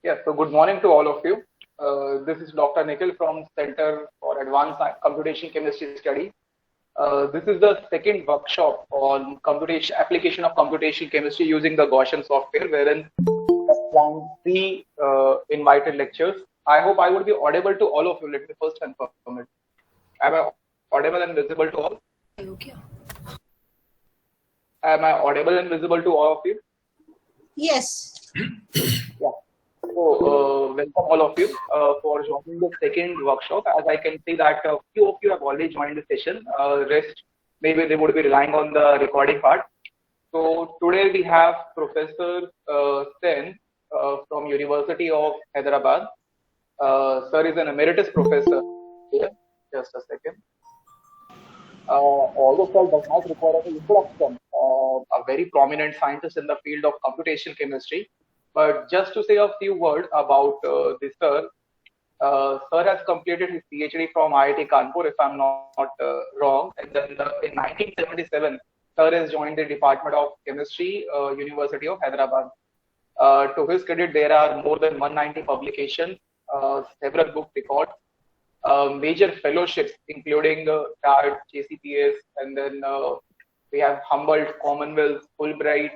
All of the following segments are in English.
Yes, so good morning to all of you. This is Dr. Nikhil from Center for Advanced Computational Chemistry Study. This is the second workshop on application of computational chemistry using the Gaussian software, wherein planned three invited lectures. I hope I would be audible to all of you. Let me first confirm it. Am I audible and visible to all? Okay. Am I audible and visible to all of you? Yes. Yeah. So, welcome all of you for joining the second workshop. As I can see that a few of you have already joined the session. Rest, maybe they would be relying on the recording part. So today we have Professor Sen from University of Hyderabad. Sir is an emeritus professor here. Just a second. Although Sir does not require any introduction, a very prominent scientist in the field of computational chemistry. But just to say a few words about this Sir, Sir has completed his PhD from IIT Kanpur, if I'm not wrong. And then in 1977, Sir has joined the Department of Chemistry, University of Hyderabad. To his credit, there are more than 190 publications, several book records, major fellowships, including TART, JCPS, and then we have Humboldt, Commonwealth, Fulbright,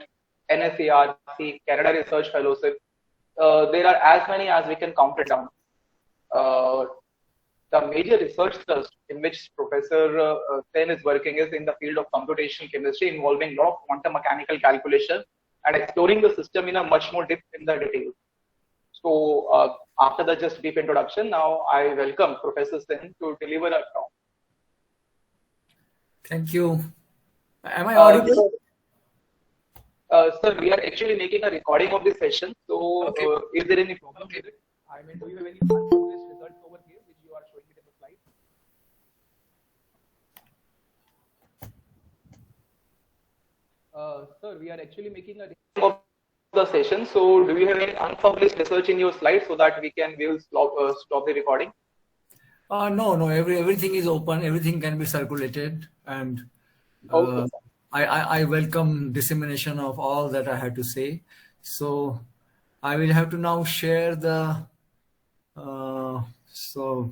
NSARC, Canada Research Fellowship. There are as many as we can count it down. The major research thrust in which Professor Sen is working is in the field of computational chemistry, involving a lot of quantum mechanical calculation and exploring the system in a much more depth in the details. So after the just brief introduction, now I welcome Professor Sen to deliver a talk. Thank you. Am I audible? Sir, we are actually making a recording of this session. So Okay. Is there any problem with it? I mean, do you have any unpublished results over here which you are showing it in the slide? Sir, we are actually making a recording of the session. So do you have any unpublished research in your slide so that we will stop the recording? No. Everything is open. Everything can be circulated, and Okay. I welcome dissemination of all that I had to say. So I will have to now share the. So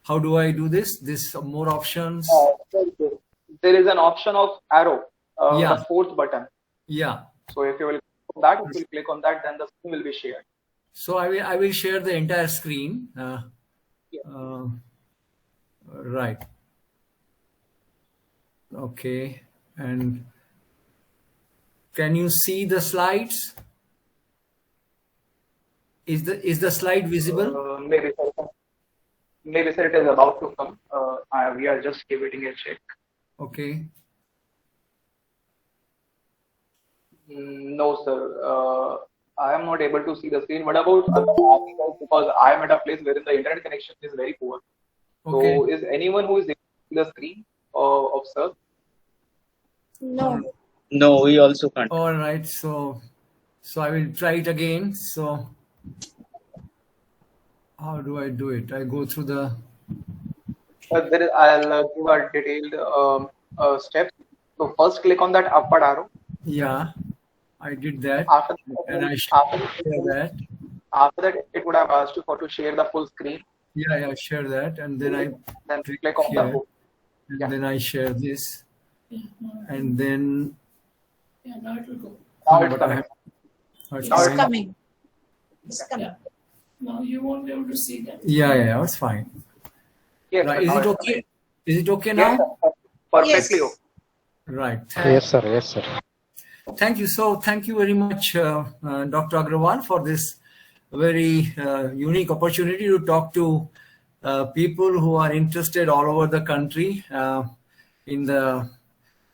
how do I do this? This more options. There is an option of arrow, Yeah. the fourth button. Yeah. So if you will click on that, if you click on that, then the screen will be shared. So I will share the entire screen. Right. Okay. And can you see the slides? Is the slide visible? Maybe sir, it is about to come. We are just giving it a check. Okay. No, sir. I am not able to see the screen. What about because I am at a place wherein the internet connection is very poor. Okay. So is anyone who is able to see the screen of sir? No. No, we also can't. All right. So I will try it again. So how do I do it? I go through the. I'll give a detailed steps. So first click on that upward arrow. Yeah, I did that. After and I after share that. After that, it would have asked you to share the full screen. Yeah, share that, and then Then click on the here, book. and then I share this, and then. Yeah, now it will go. Now it's But I coming. have- It's Now coming. It's coming. Now you won't be able to see that. Yeah, it's fine. Yes, Right. sir, Is now it it's okay? coming. Is it okay Yes, now? sir. Perfectly Yes. okay. Right. Yes, sir. Thank you. So thank you very much, Dr. Aggarwal, for this very unique opportunity to talk to people who are interested all over the country in the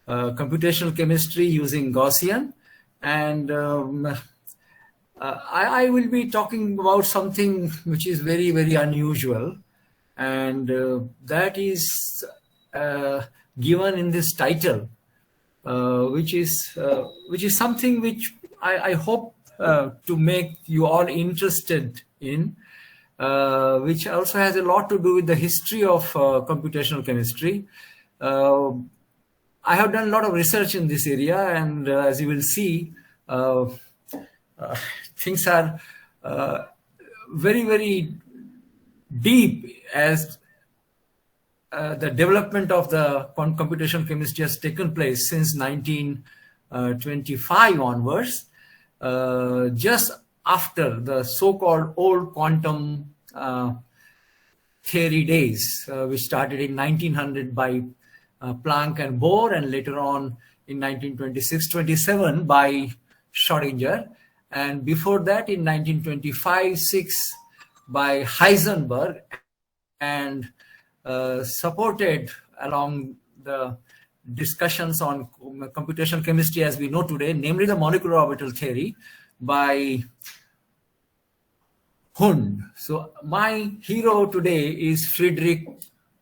computational chemistry using Gaussian. And I will be talking about something which is very, very unusual. And that is given in this title, which is something which I hope to make you all interested in, which also has a lot to do with the history of computational chemistry. I have done a lot of research in this area, and as you will see, things are very, very deep as the development of the computational chemistry has taken place since 1925 onwards, just after the so-called old quantum theory days, which started in 1900 by Planck and Bohr, and later on in 1926-27 by Schrödinger, and before that in 1925-6 by Heisenberg, and supported along the discussions on computational chemistry as we know today, namely the molecular orbital theory, by Hund. So my hero today is Friedrich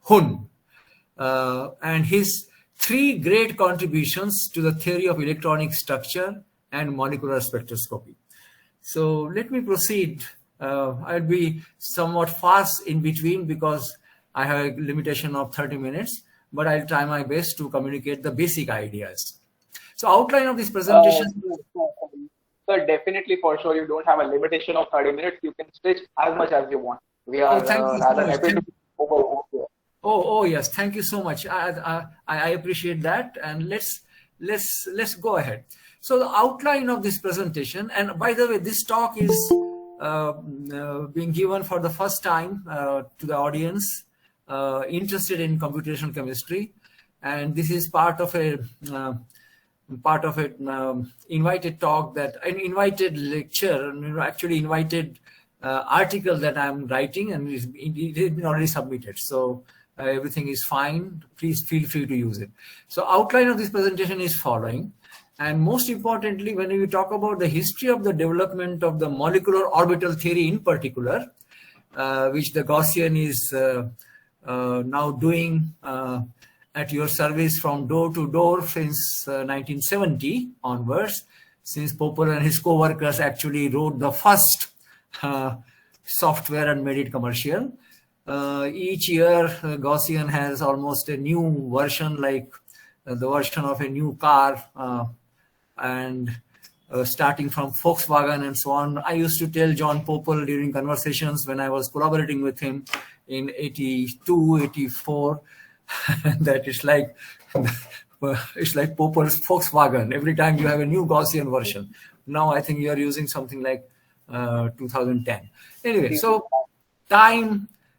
Hund, and his three great contributions to the theory of electronic structure and molecular spectroscopy. So let me proceed. I'll be somewhat fast in between because I have a limitation of 30 minutes, but I'll try my best to communicate the basic ideas. So outline of this presentation. Sir, definitely, for sure, you don't have a limitation of 30 minutes. You can stretch as much as you want. We are rather happy to over here. Oh, yes. Thank you so much. I appreciate that. And let's go ahead. So the outline of this presentation, and by the way, this talk is being given for the first time to the audience interested in computational chemistry, and this is part of an invited talk, that an invited lecture, actually invited article that I'm writing, and it has been already submitted. So everything is fine. Please feel free to use it. So outline of this presentation is following. And most importantly, when we talk about the history of the development of the molecular orbital theory in particular, which the Gaussian is now doing at your service from door to door since 1970 onwards, since Popper and his co-workers actually wrote the first software and made it commercial. Each year, Gaussian has almost a new version, like the version of a new car, and starting from Volkswagen and so on. I used to tell John Popper during conversations when I was collaborating with him in 82, 84, that it's like Popper's Volkswagen. Every time you have a new Gaussian version. Now I think you are using something like 2010. Anyway, so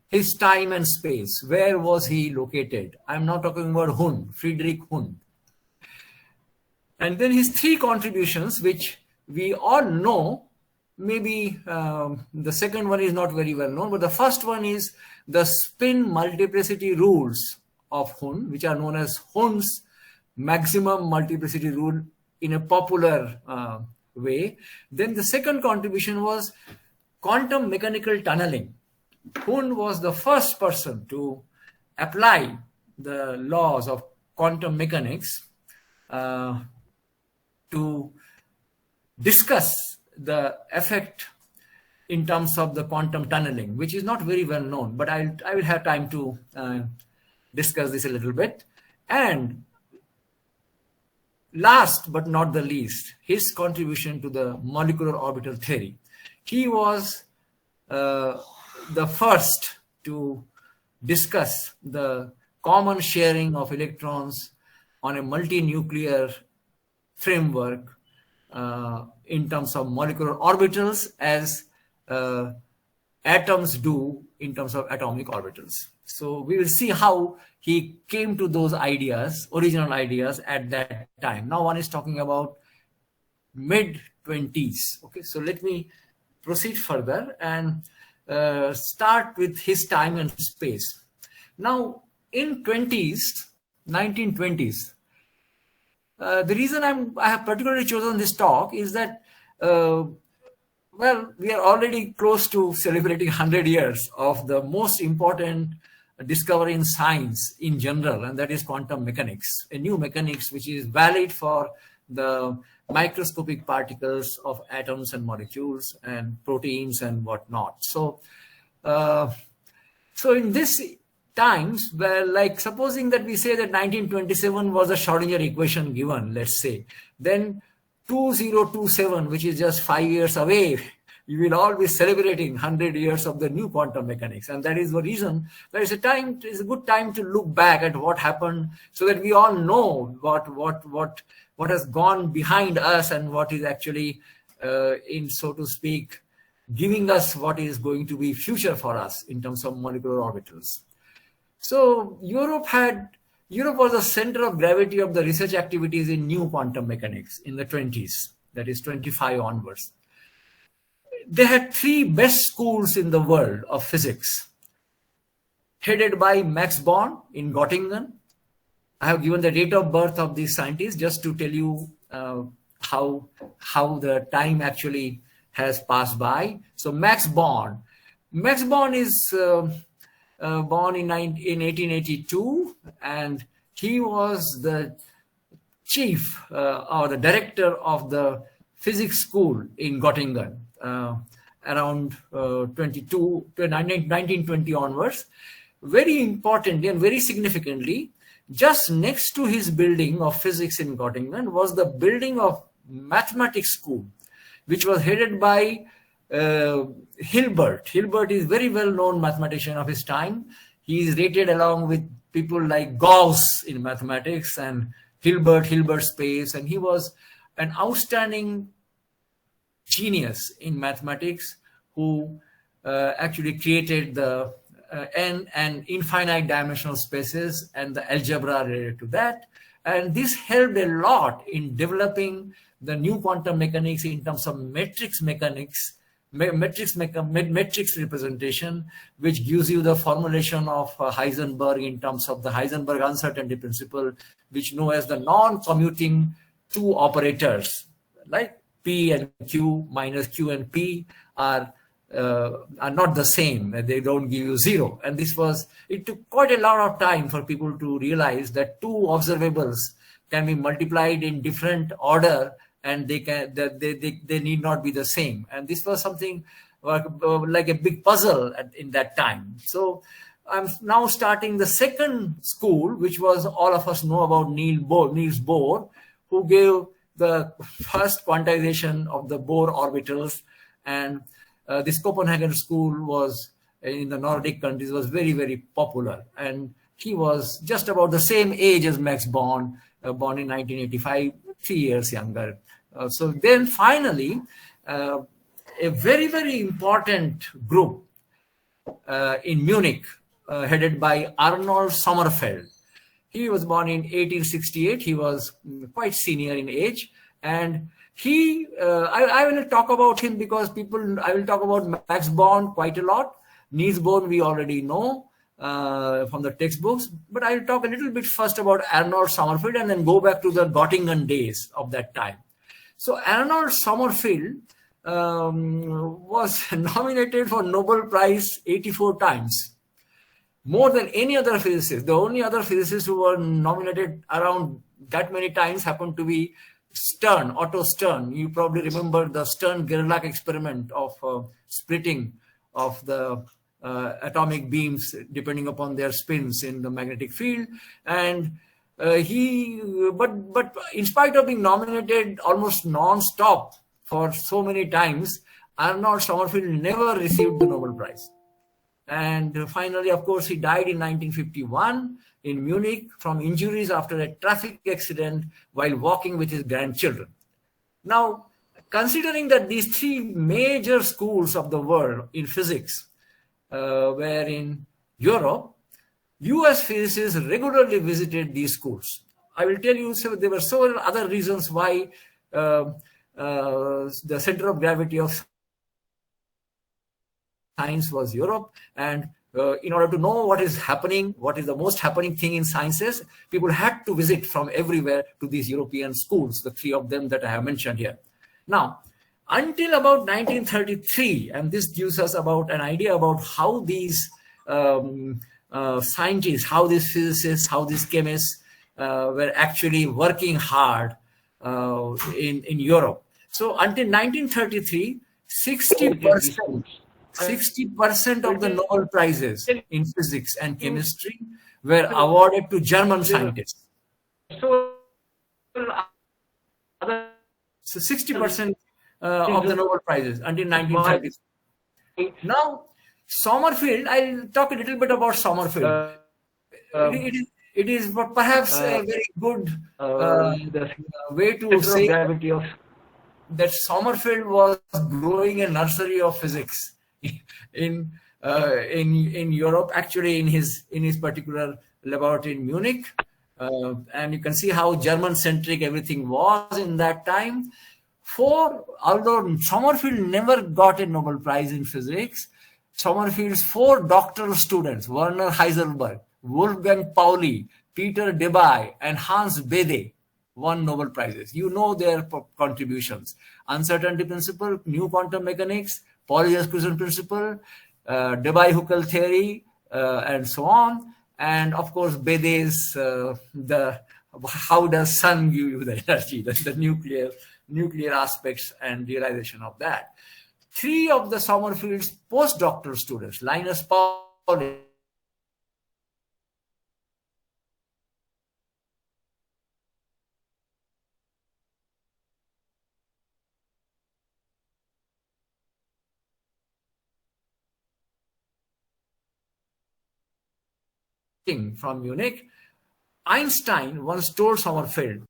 his time and space. Where was he located? I'm not talking about Hund, Friedrich Hund. And then his three contributions, which we all know. Maybe the second one is not very well known, but the first one is the spin multiplicity rules of Hund, which are known as Hund's maximum multiplicity rule in a popular way. Then the second contribution was quantum mechanical tunneling. Hund was the first person to apply the laws of quantum mechanics to discuss the effect in terms of the quantum tunneling, which is not very well known, but I will have time to discuss this a little bit. And last but not the least, his contribution to the molecular orbital theory. He was the first to discuss the common sharing of electrons on a multi-nuclear framework in terms of molecular orbitals, as atoms do in terms of atomic orbitals. So we will see how he came to those ideas, original ideas at that time. Now one is talking about mid-20s. Okay, so let me proceed further and start with his time and space. Now in 1920s, the reason I have particularly chosen this talk is that, well, we are already close to celebrating 100 years of the most important discovery in science in general, and that is quantum mechanics, a new mechanics which is valid for the microscopic particles of atoms and molecules and proteins and whatnot. So, so in this times, where, like, supposing that we say that 1927 was a Schrödinger equation given, let's say, then 2027, which is just 5 years away, you will all be celebrating 100 years of the new quantum mechanics. And that is the reason that it's a good time to look back at what happened, so that we all know what has gone behind us and what is actually, in so to speak, giving us what is going to be future for us in terms of molecular orbitals. So Europe was the center of gravity of the research activities in new quantum mechanics in the 20s, that is 25 onwards. They had three best schools in the world of physics, headed by Max Born in Göttingen. I have given the date of birth of these scientists just to tell you how the time actually has passed by. So Max Born is born in 1882, and he was the chief or the director of the physics school in Göttingen around 1920 onwards. Very importantly and very significantly, just next to his building of physics in Göttingen was the building of mathematics school, which was headed by Hilbert. Hilbert is very well-known mathematician of his time. He is rated along with people like Gauss in mathematics and Hilbert space, and he was an outstanding genius in mathematics who actually created the n and infinite dimensional spaces and the algebra related to that. And this helped a lot in developing the new quantum mechanics in terms of matrix mechanics, matrix representation, which gives you the formulation of Heisenberg in terms of the Heisenberg uncertainty principle, which know as the non-commuting two operators, like P and Q minus Q and P are not the same. They don't give you zero. And it took quite a lot of time for people to realize that two observables can be multiplied in different order, and they need not be the same. And this was something like a big puzzle in that time. So I'm now starting the second school, which was all of us know about Niels Bohr, who gave the first quantization of the Bohr orbitals. And this Copenhagen school was in the Nordic countries, was very, very popular. And he was just about the same age as Max Born, born in 1985, 3 years younger. So then finally, a very, very important group in Munich, headed by Arnold Sommerfeld. He was born in 1868. He was quite senior in age. And I will talk about him because I will talk about Max Born quite a lot. Niels Bohr we already know from the textbooks, but I will talk a little bit first about Arnold Sommerfeld and then go back to the Göttingen days of that time. So Arnold Sommerfeld was nominated for Nobel Prize 84 times, more than any other physicist. The only other physicists who were nominated around that many times happened to be Otto Stern. You probably remember the Stern-Gerlach experiment of splitting of the atomic beams depending upon their spins in the magnetic field. And but in spite of being nominated almost non-stop for so many times, Arnold Sommerfeld never received the Nobel Prize. And finally, of course, he died in 1951 in Munich from injuries after a traffic accident while walking with his grandchildren. Now, considering that these three major schools of the world in physics were in Europe, US physicists regularly visited these schools. I will tell you, there were several other reasons why the center of gravity of science was Europe. And in order to know what is happening, what is the most happening thing in sciences, people had to visit from everywhere to these European schools, the three of them that I have mentioned here. Now, until about 1933, and this gives us about an idea about how these scientists, how these physicists, how these chemists were actually working hard in Europe. So until 1933, 60% of the Nobel Prizes in physics and chemistry were awarded to German scientists. So 60% of the Nobel Prizes until 1930. Now, Sommerfeld, I'll talk a little bit about Sommerfeld. It is perhaps a very good way to say that Sommerfeld was growing a nursery of physics in Europe, actually in his particular laboratory in Munich. And you can see how German-centric everything was in that time. Although Sommerfeld never got a Nobel Prize in physics, Sommerfeld's 4 doctoral students, Werner Heisenberg, Wolfgang Pauli, Peter Debye, and Hans Bethe, won Nobel Prizes. You know their contributions: uncertainty principle, new quantum mechanics, Pauli exclusion principle, Debye-Huckel theory, and so on. And of course, Bethe's how does sun give you the energy, the nuclear aspects and realization of that. 3 of the Sommerfeld's postdoctoral students, Linus Pauling, from Munich, Einstein once told Sommerfeld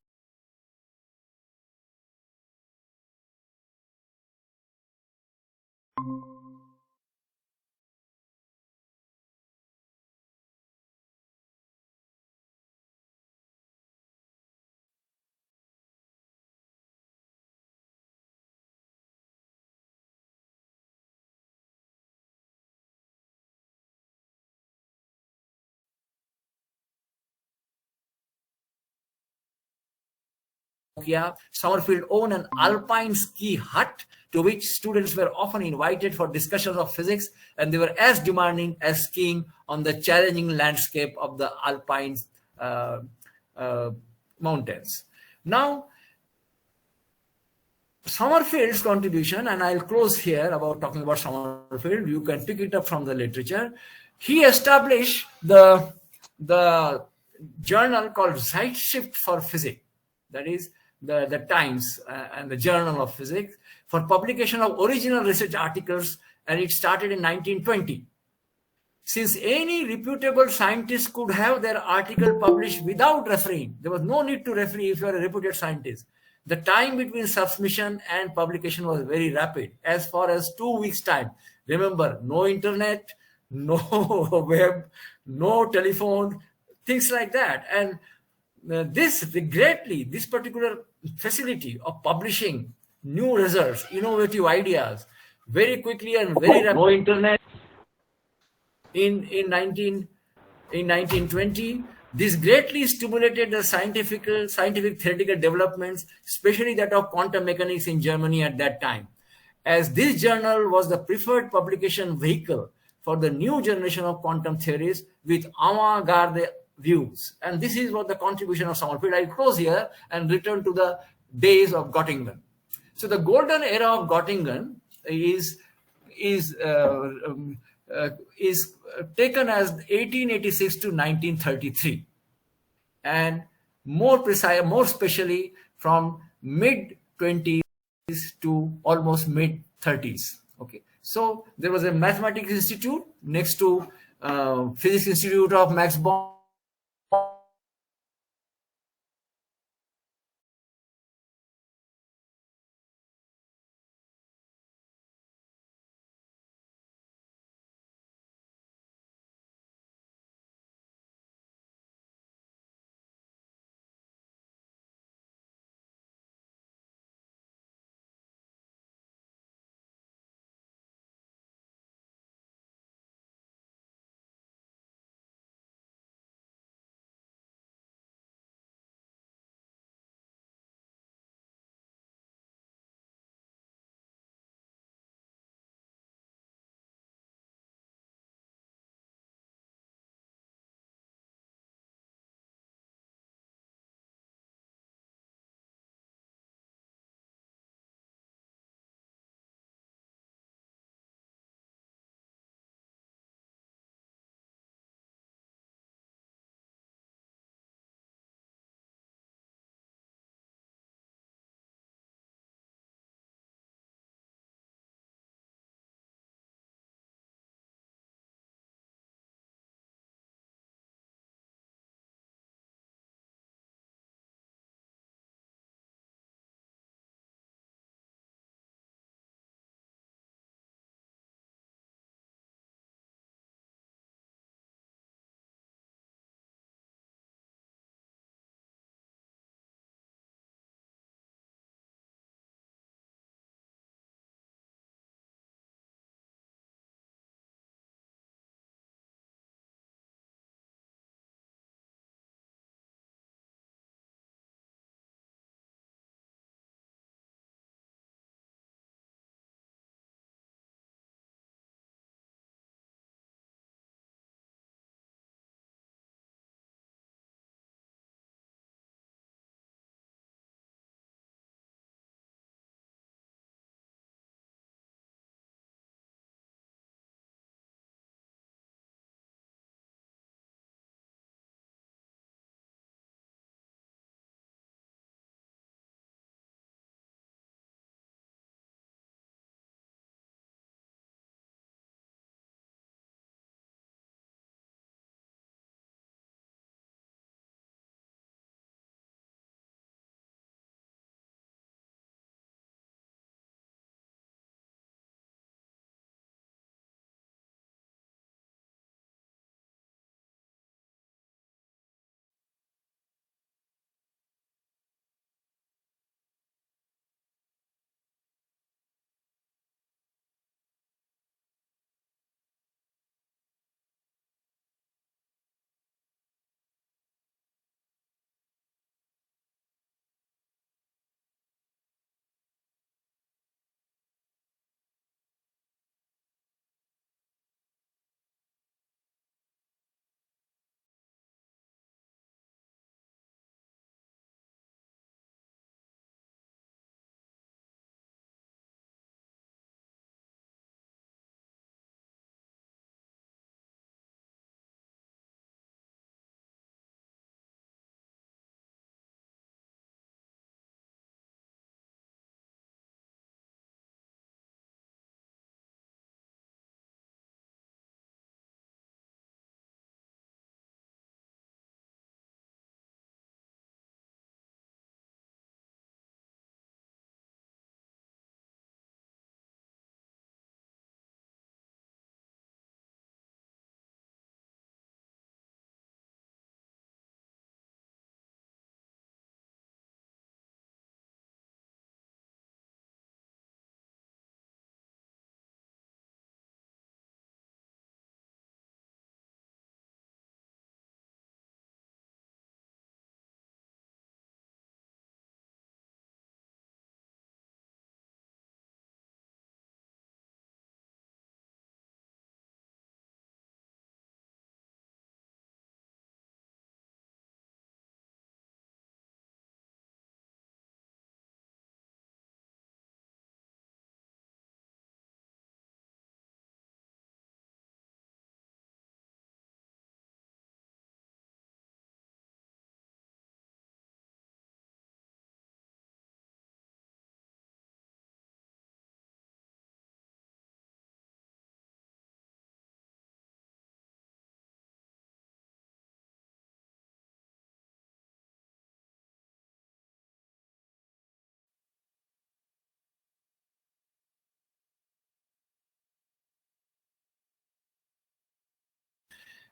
Sommerfeld owned an alpine ski hut to which students were often invited for discussions of physics, and they were as demanding as skiing on the challenging landscape of the alpine mountains. Now, Sommerfeld's contribution, and I'll close here about talking about Sommerfeld. You can pick it up from the literature. He established the journal called Zeitschrift for Physics, that is the Times and the Journal of Physics, for publication of original research articles, and it started in 1920. Since any reputable scientist could have their article published without refereeing, there was no need to referee if you are a reputed scientist. The time between submission and publication was very rapid, as far as 2 weeks' time. Remember, no internet, no web, no telephone, things like that. And this particular facility of publishing new results, innovative ideas, very quickly and very rapidly. No internet. In 1920, this greatly stimulated the scientific theoretical developments, especially that of quantum mechanics in Germany at that time, as this journal was the preferred publication vehicle for the new generation of quantum theories with avant-garde views. And this is what the contribution of Sommerfeld. I'll close here and return to the days of Göttingen. So the golden era of Göttingen is taken as 1886 to 1933, and more specially from mid-20s to almost mid-30s. Okay, so there was a mathematics institute next to Physics Institute of Max Born.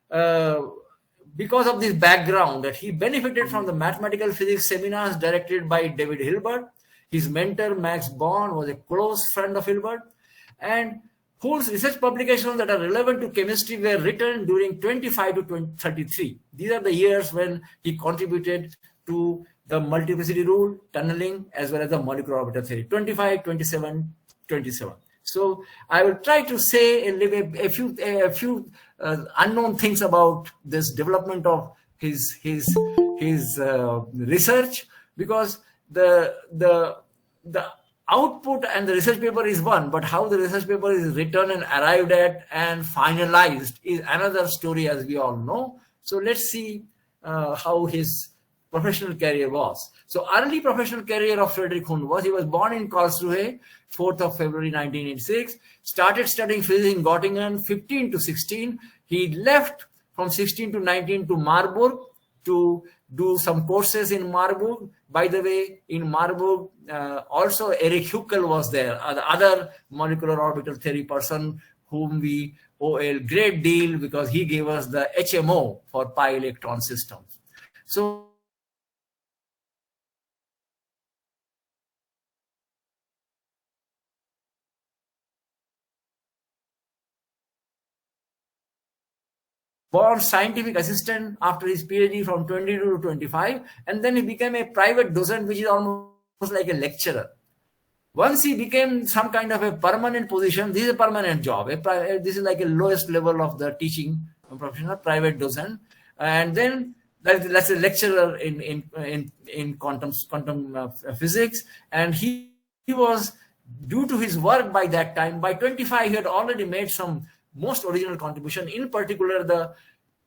because of this background, that he benefited from the mathematical physics seminars directed by David Hilbert. His mentor, Max Born, was a close friend of Hilbert, and whose research publications that are relevant to chemistry were written during 25 to 33. These are the years when he contributed to the multiplicity rule, tunneling, as well as the molecular orbital theory, 25, 27, 27. So I will try to say a few unknown things about this development of his research, because the output and the research paper is one, but how the research paper is written and arrived at and finalized is another story, as we all know. So let's see how his professional career was. So early professional career of Friedrich Hund was, he was born in Karlsruhe, 4th of February 1986, started studying physics in Göttingen 15 to 16. He left from 16 to 19 to Marburg to do some courses in Marburg. By the way, in Marburg, also Erich Huckel was there, the other molecular orbital theory person whom we owe a great deal, because he gave us the HMO for pi electron systems. So Born scientific assistant after his PhD from 22 to 25, and then he became a private docent, which is almost like a lecturer. Once he became some kind of a permanent position, this is a permanent job. This is like a lowest level of the teaching professional, private docent, and then that's a lecturer in quantum physics. And he was, due to his work by that time, by 25 he had already made some most original contribution, in particular the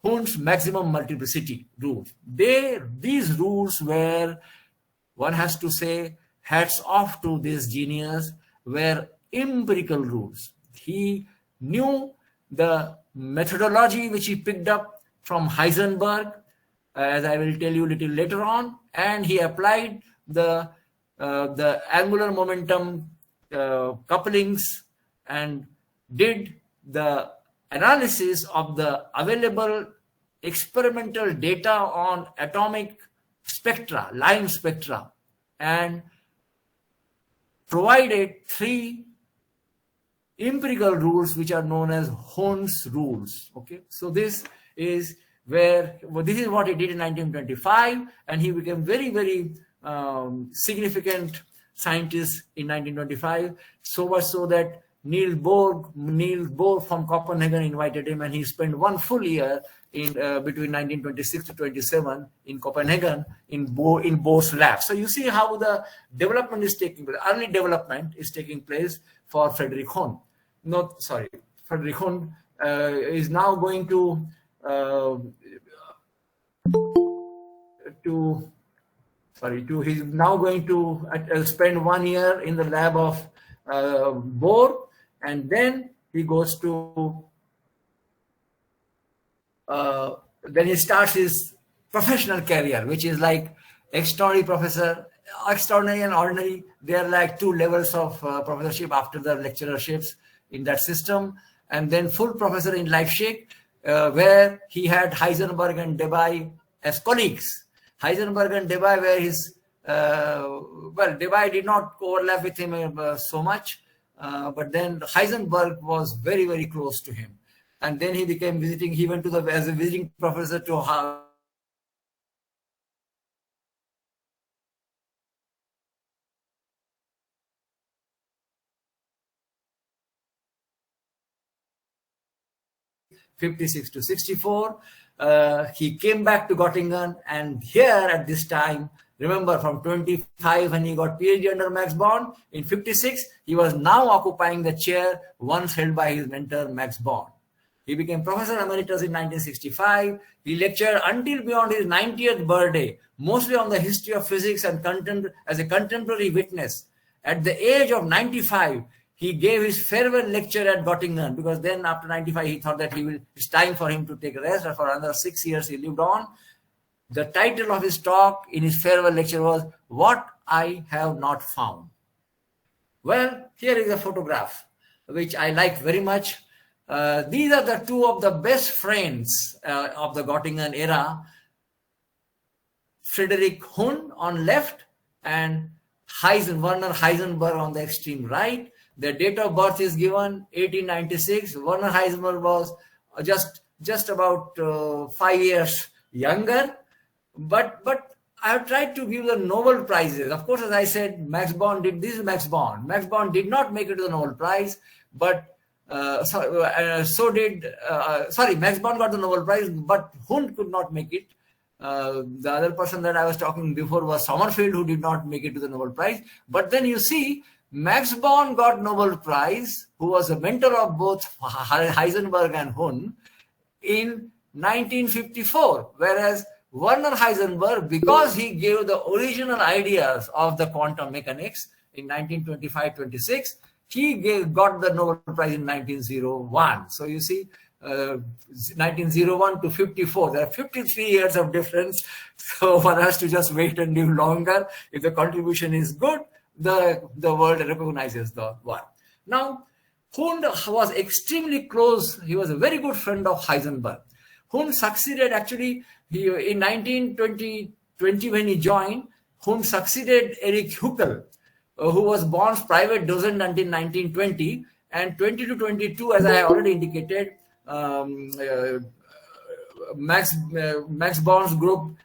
Hund's maximum multiplicity rule. These rules were, one has to say, hats off to this genius, were empirical rules. He knew the methodology which he picked up from Heisenberg, as I will tell you a little later on, and he applied the angular momentum couplings and did the analysis of the available experimental data on atomic spectra, line spectra, and provided 3 empirical rules which are known as Hund's rules. Okay, so this is what he did in 1925, and he became very significant scientist in 1925, so much so that Niels Bohr from Copenhagen invited him, and he spent 1 full year in between 1926 to 27 in Copenhagen in Bohr's lab. So you see how the development is taking place. Early development is taking place for Friedrich Hund. Friedrich Hund is now going to he's now going to spend 1 year in the lab of Bohr, and then he goes to then he starts his professional career, which is like extraordinary professor. Extraordinary and ordinary, they are like 2 levels of professorship after the lecturerships in that system, and then full professor in Leipzig, where he had Heisenberg and Debye as colleagues. Heisenberg and Debye were his Debye did not overlap with him so much, but then Heisenberg was very close to him, and then he became visiting. He went to as a visiting professor to Harvard. '56 to '64. He came back to Göttingen, and here at this time, remember from 25 when he got PhD under Max Born, in '56 he was now occupying the chair once held by his mentor Max Born. He became Professor-Emeritus in 1965. He lectured until beyond his 90th birthday, mostly on the history of physics and as a contemporary witness. At the age of 95, he gave his farewell lecture at Göttingen, because then after 95 he thought that it's time for him to take a rest, and for another 6 years he lived on. The title of his talk in his farewell lecture was "What I Have Not Found." Well, here is a photograph which I like very much. These are the two of the best friends of the Göttingen era. Friedrich Hund on left and Werner Heisenberg on the extreme right. Their date of birth is given 1896. Werner Heisenberg was just about 5 years younger, but I have tried to give the Nobel Prizes. Of course, as I said, Max Born did this. Max Born did not make it to the Nobel Prize, but Max Born got the Nobel Prize, but Hund could not make it. The other person that I was talking before was Sommerfeld, who did not make it to the Nobel Prize. But then you see, Max Born got Nobel Prize, who was a mentor of both Heisenberg and Hund, in 1954, whereas Werner Heisenberg, because he gave the original ideas of the quantum mechanics in 1925-26, he got the Nobel Prize in 1901. So you see, 1901 to 54, there are 53 years of difference. So one has to just wait and live longer. If the contribution is good, the world recognizes the one. Now, Hund was extremely close. He was a very good friend of Heisenberg. Hund succeeded actually in 1920 when he joined. Hund succeeded Erich Huckel, who was Born's private docent until 1920, and 20 to 22, as I have already indicated, Max Born's group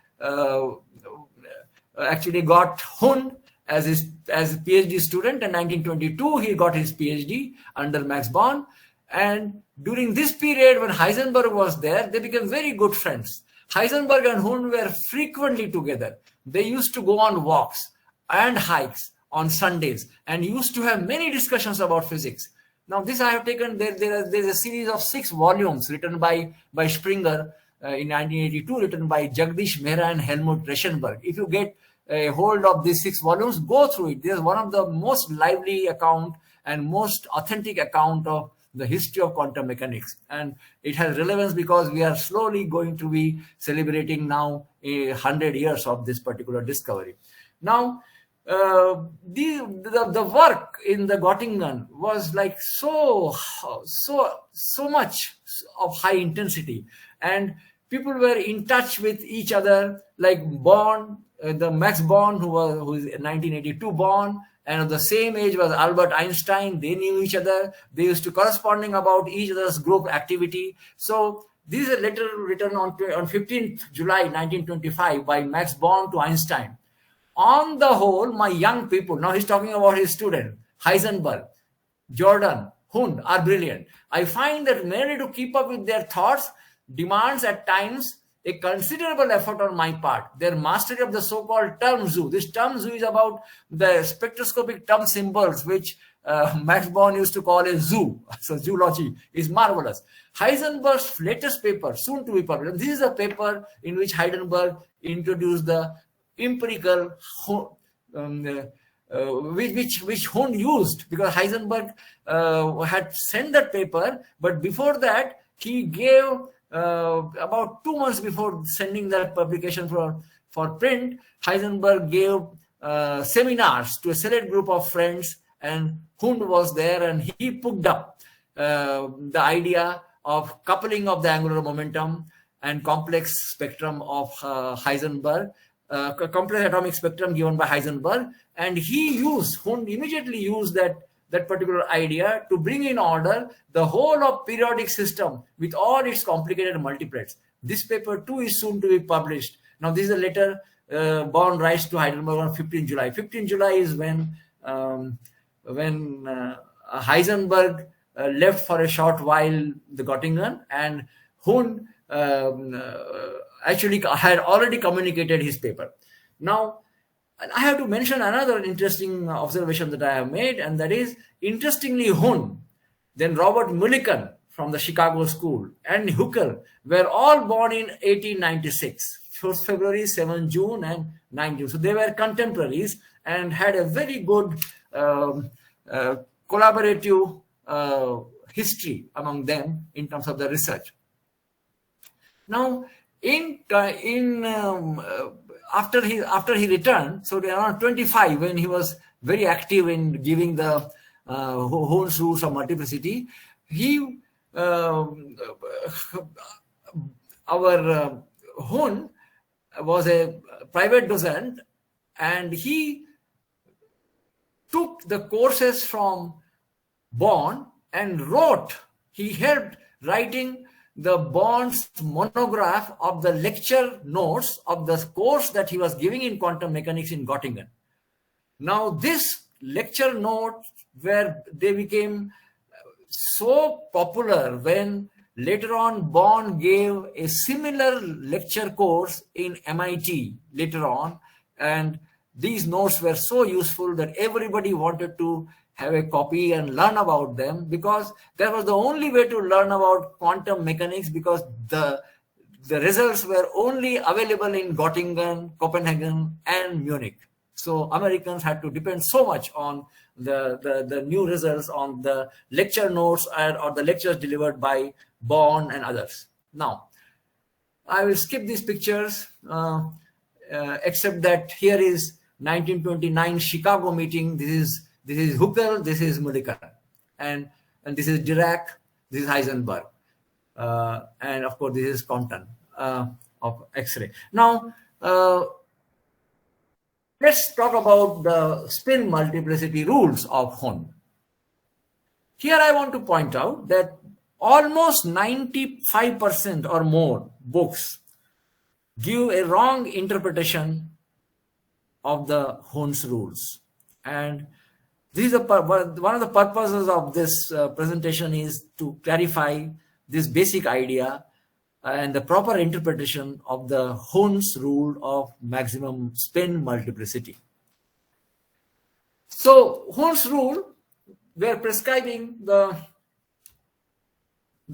actually got Hund as a PhD student. In 1922, he got his PhD under Max Born. And during this period, when Heisenberg was there, they became very good friends. Heisenberg and Hund were frequently together. They used to go on walks and hikes on Sundays and used to have many discussions about physics. Now, this I have taken, there's a series of 6 volumes written by Springer in 1982, written by Jagdish Mehra and Helmut Reschenberg. If you get a hold of these 6 volumes, go through it. There's one of the most lively account and most authentic account of the history of quantum mechanics. And it has relevance because we are slowly going to be celebrating now 100 years of this particular discovery. Now, the work in the Göttingen was like so much of high intensity, and people were in touch with each other, like Born, the Max Born, who is 1982 born, and of the same age was Albert Einstein. They knew each other. They used to corresponding about each other's group activity. So this is a letter written on 15th July 1925 by Max Born to Einstein. On the whole, my young people, now he's talking about his student, Heisenberg, Jordan, Hund, are brilliant. I find that merely to keep up with their thoughts demands at times a considerable effort on my part. Their mastery of the so-called term zoo. This term zoo is about the spectroscopic term symbols, which Max Born used to call a zoo. So zoology is marvelous. Heisenberg's latest paper, soon to be published. This is a paper in which Heisenberg introduced the empirical which Hund used, because Heisenberg had sent that paper, but before that he gave about 2 months before sending that publication for print, Heisenberg gave seminars to a select group of friends, and Hund was there, and he picked up the idea of coupling of the angular momentum and complex spectrum of Heisenberg, complex atomic spectrum given by Heisenberg, and Hund immediately used that particular idea to bring in order the whole of periodic system with all its complicated multiplets. This paper too is soon to be published. Now, this is a letter Born writes to Heisenberg on 15 July. 15 July is when Heisenberg left for a short while the Göttingen, and Hund actually had already communicated his paper. Now, I have to mention another interesting observation that I have made, and that is, interestingly, Hund, then Robert Mulliken from the Chicago School, and Huckel were all born in 1896, 1st February, 7 June, and 9 June. So they were contemporaries and had a very good collaborative history among them in terms of the research. Now, after he returned, so around 25, when he was very active in giving the Hund's rules of multiplicity, he our Hun was a private docent, and he took the courses from Bond and he helped writing the Bond's monograph of the lecture notes of the course that he was giving in quantum mechanics in Göttingen. Now, this lecture notes they became so popular when later on Bond gave a similar lecture course in MIT later on, and these notes were so useful that everybody wanted to have a copy and learn about them, because that was the only way to learn about quantum mechanics, because the results were only available in Göttingen, Copenhagen, and Munich. So Americans had to depend so much on the new results on the lecture notes or the lectures delivered by Bond and others. Now, I will skip these pictures, except that here is 1929 Chicago meeting. This is Huckel, this is Mulliken, and this is Dirac, this is Heisenberg, and of course this is Compton of X-ray. Now, let's talk about the spin multiplicity rules of Hun. Here I want to point out that almost 95% or more books give a wrong interpretation of the Hun's rules. And this is one of the purposes of this presentation is to clarify this basic idea and the proper interpretation of the Hun's rule of maximum spin multiplicity. So Hun's rule, we are prescribing the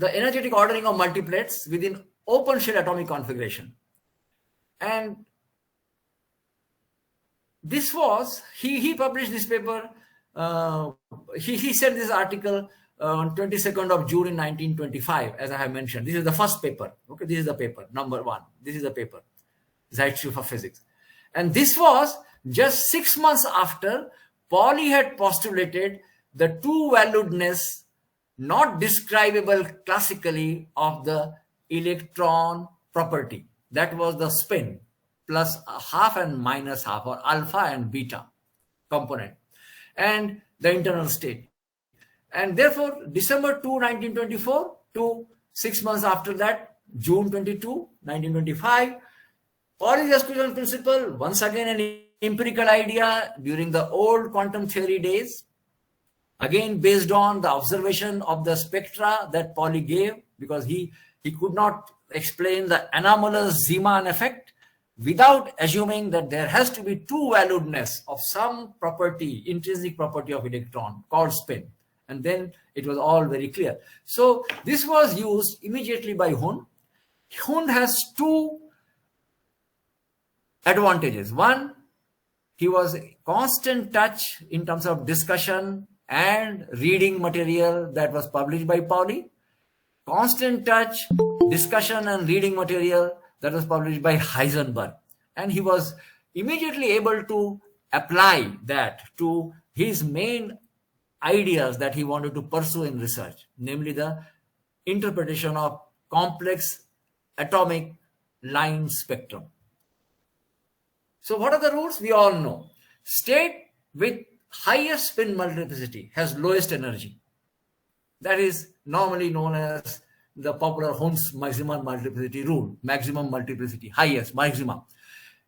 energetic ordering of multiplets within open shell atomic configuration. And this was, he published this paper, he sent this article on 22nd of June in 1925, as I have mentioned. This is the first paper. Okay, this is the paper, number 1. This is the paper, Zeitschrift for Physics. And this was just 6 months after Pauli had postulated the two-valuedness, not describable classically, of the electron property. That was the spin plus half and minus half, or alpha and beta component, and the internal state. And therefore, December 2, 1924 to 6 months after that, June 22, 1925, Pauli's exclusion principle, once again an empirical idea during the old quantum theory days, again based on the observation of the spectra that Pauli gave, because he could not explain the anomalous Zeeman effect without assuming that there has to be two-valuedness of some property, intrinsic property of electron called spin. And then it was all very clear. So this was used immediately by Hun. Hun has two advantages. One, he was constant touch in terms of discussion and reading material that was published by Pauli. Constant touch, discussion and reading material that was published by Heisenberg. And he was immediately able to apply that to his main ideas that he wanted to pursue in research, namely the interpretation of complex atomic line spectrum. So what are the rules? We all know. State with highest spin multiplicity has lowest energy. That is normally known as the popular Hun's maximum multiplicity rule. Maximum multiplicity, highest, maximum.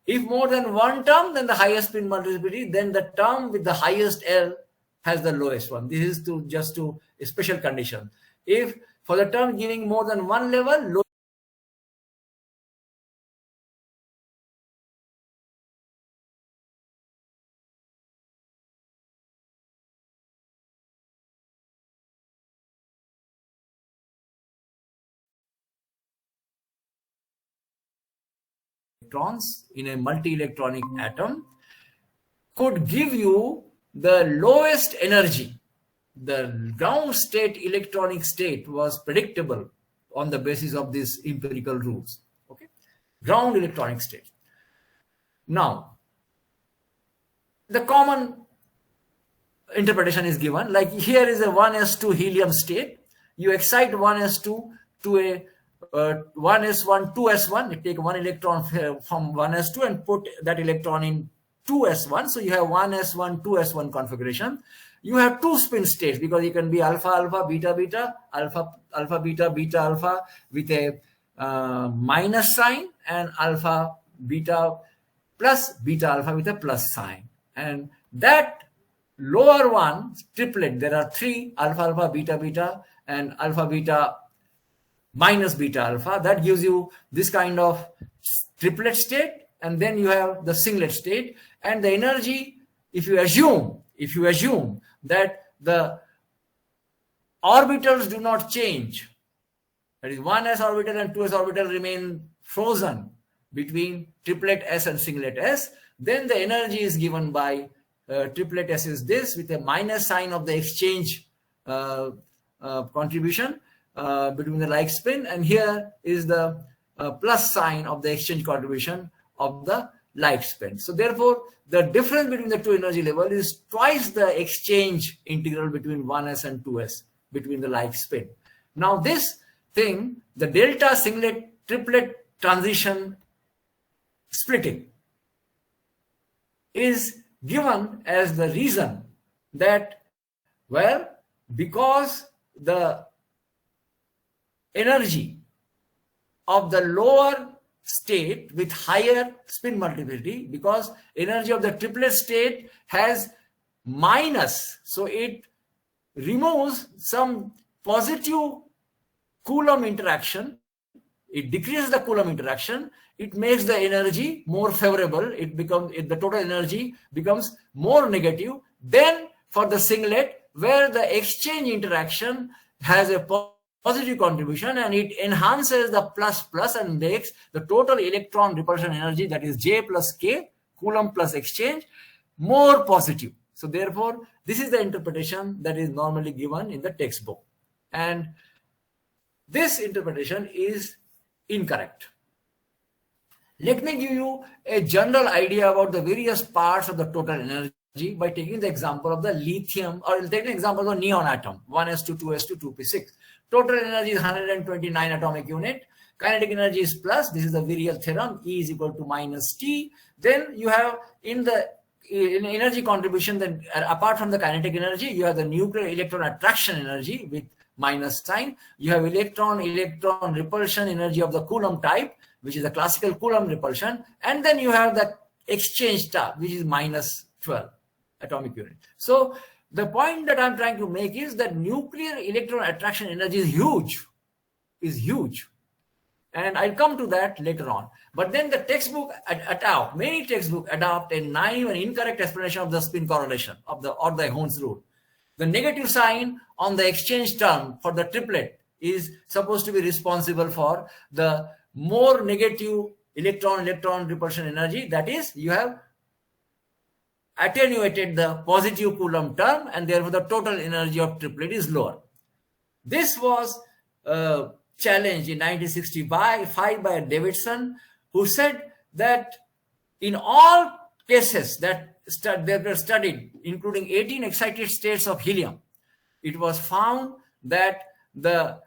If more than one term, then the highest spin multiplicity, then the term with the highest L has the lowest one. This is just to a special condition. If for the term giving more than one level, electrons in a multi-electronic atom could give you the lowest energy. The ground state electronic state was predictable on the basis of these empirical rules. Okay, ground electronic state. Now, the common interpretation is given, like here is a 1s2 helium state. you excite 1s2 to a 1s1, 2s1. You take one electron from 1s2 and put that electron in 2s1. So you have 1s1, 2s1 configuration. You have two spin states because you can be alpha, alpha, beta, beta, alpha, alpha, beta, beta, alpha with a minus sign, and alpha, beta, plus beta, alpha with a plus sign. And that lower one, triplet, there are three, alpha, alpha, beta, beta, and alpha, beta, minus beta, alpha. That gives you this kind of triplet state. And then you have the singlet state. And the energy, if you assume that the orbitals do not change, that is 1s orbital and 2s orbital remain frozen between triplet S and singlet S, then the energy is given by triplet S is this with a minus sign of the exchange contribution between the like spin, and here is the plus sign of the exchange contribution of the like spin. So therefore, the difference between the two energy level is twice the exchange integral between 1s and 2s between the like spin. Now this thing, the delta singlet triplet transition splitting, is given as the reason that, well, because the energy of the lower state with higher spin multiplicity, because energy of the triplet state has minus, so it removes some positive Coulomb interaction, it decreases the Coulomb interaction, it makes the energy more favorable, the total energy becomes more negative than for the singlet, where the exchange interaction has a positive contribution and it enhances the plus and makes the total electron repulsion energy, that is J plus K, Coulomb plus exchange, more positive. So therefore, this is the interpretation that is normally given in the textbook. And this interpretation is incorrect. Let me give you a general idea about the various parts of the total energy by taking the example of the lithium, or I'll take an example of the neon atom, 1s2, 2s2, 2p6. Total energy is 129 atomic unit. Kinetic energy is plus. This is the virial theorem. E is equal to minus T. Then you have in energy contribution, then apart from the kinetic energy, you have the nuclear electron attraction energy with minus sign. You have electron repulsion energy of the Coulomb type, which is the classical Coulomb repulsion. And then you have the exchange type, which is minus 12 atomic unit. So the point that I'm trying to make is that nuclear electron attraction energy is huge. And I'll come to that later on. But then the textbook many textbooks adopt a naive and incorrect explanation of the spin correlation or the Horn's rule. The negative sign on the exchange term for the triplet is supposed to be responsible for the more negative electron repulsion energy. That is, you have attenuated the positive Coulomb term, and therefore the total energy of triplet is lower. This was challenged in 1965 by Davidson, who said that in all cases that they were studied, including 18 excited states of helium, it was found that the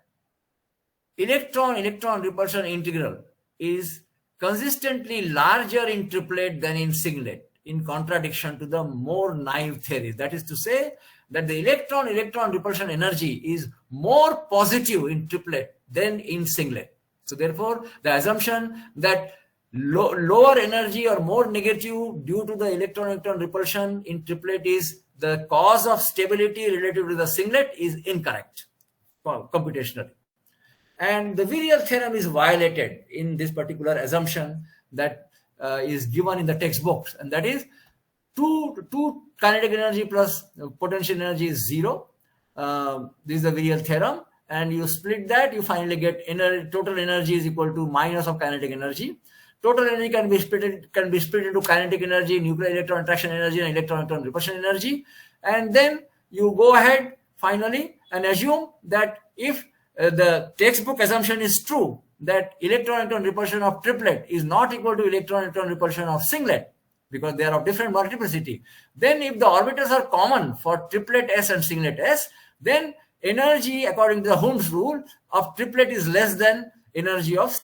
electron repulsion integral is consistently larger in triplet than in singlet, in contradiction to the more naive theories. That is to say that the electron repulsion energy is more positive in triplet than in singlet. So therefore, the assumption that lower energy or more negative due to the electron repulsion in triplet is the cause of stability relative to the singlet is incorrect computationally. And the virial theorem is violated in this particular assumption that is given in the textbooks, and that is 2 kinetic energy plus potential energy is 0. This is the virial theorem, and you split that, you finally get total energy is equal to minus of kinetic energy. Total energy can be split into kinetic energy, nuclear electron attraction energy, and electron repulsion energy. And then you go ahead finally and assume that if the textbook assumption is true, that electron repulsion of triplet is not equal to electron repulsion of singlet, because they are of different multiplicity, then if the orbitals are common for triplet S and singlet S, then energy according to the Hund's rule of triplet is less than energy of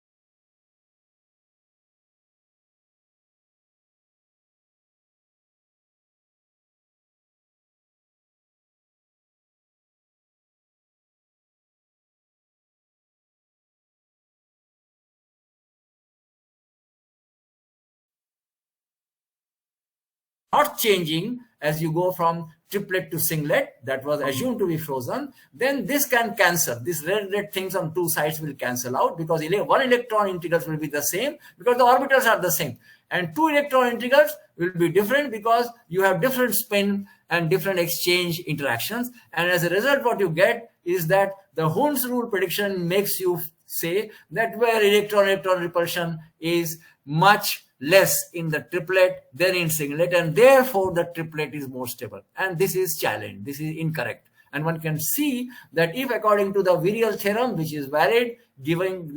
not changing as you go from triplet to singlet, that was assumed to be frozen, then this can cancel. These red things on two sides will cancel out because one electron integrals will be the same because the orbitals are the same. And two electron integrals will be different because you have different spin and different exchange interactions. And as a result, what you get is that the Hund's rule prediction makes you say that where electron-electron repulsion is much less in the triplet than in singlet, and therefore the triplet is more stable. And this is challenged. This is incorrect. And one can see that if according to the virial theorem, which is valid, given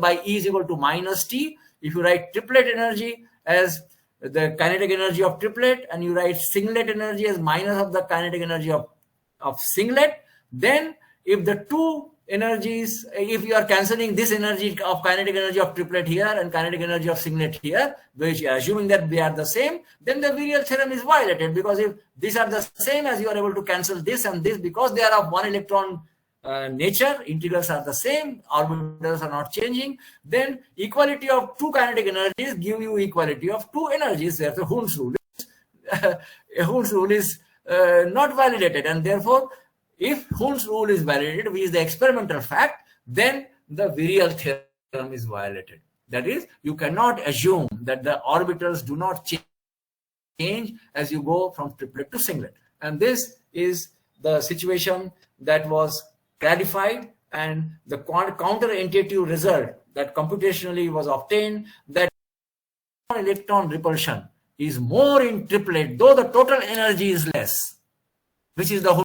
by E is equal to minus T, if you write triplet energy as the kinetic energy of triplet and you write singlet energy as minus of the kinetic energy of singlet, then if the two energies, if you are cancelling this energy of kinetic energy of triplet here and kinetic energy of singlet here, which assuming that they are the same, then the virial theorem is violated, because if these are the same as you are able to cancel this and this because they are of one electron nature, integrals are the same, orbitals are not changing, then equality of two kinetic energies give you equality of two energies. Therefore, Hund's rule is not validated, and therefore if Hund's rule is validated, which is the experimental fact, then the virial theorem is violated. That is, you cannot assume that the orbitals do not change as you go from triplet to singlet. And this is the situation that was clarified, and the counterintuitive result that computationally was obtained, that electron repulsion is more in triplet, though the total energy is less, which is the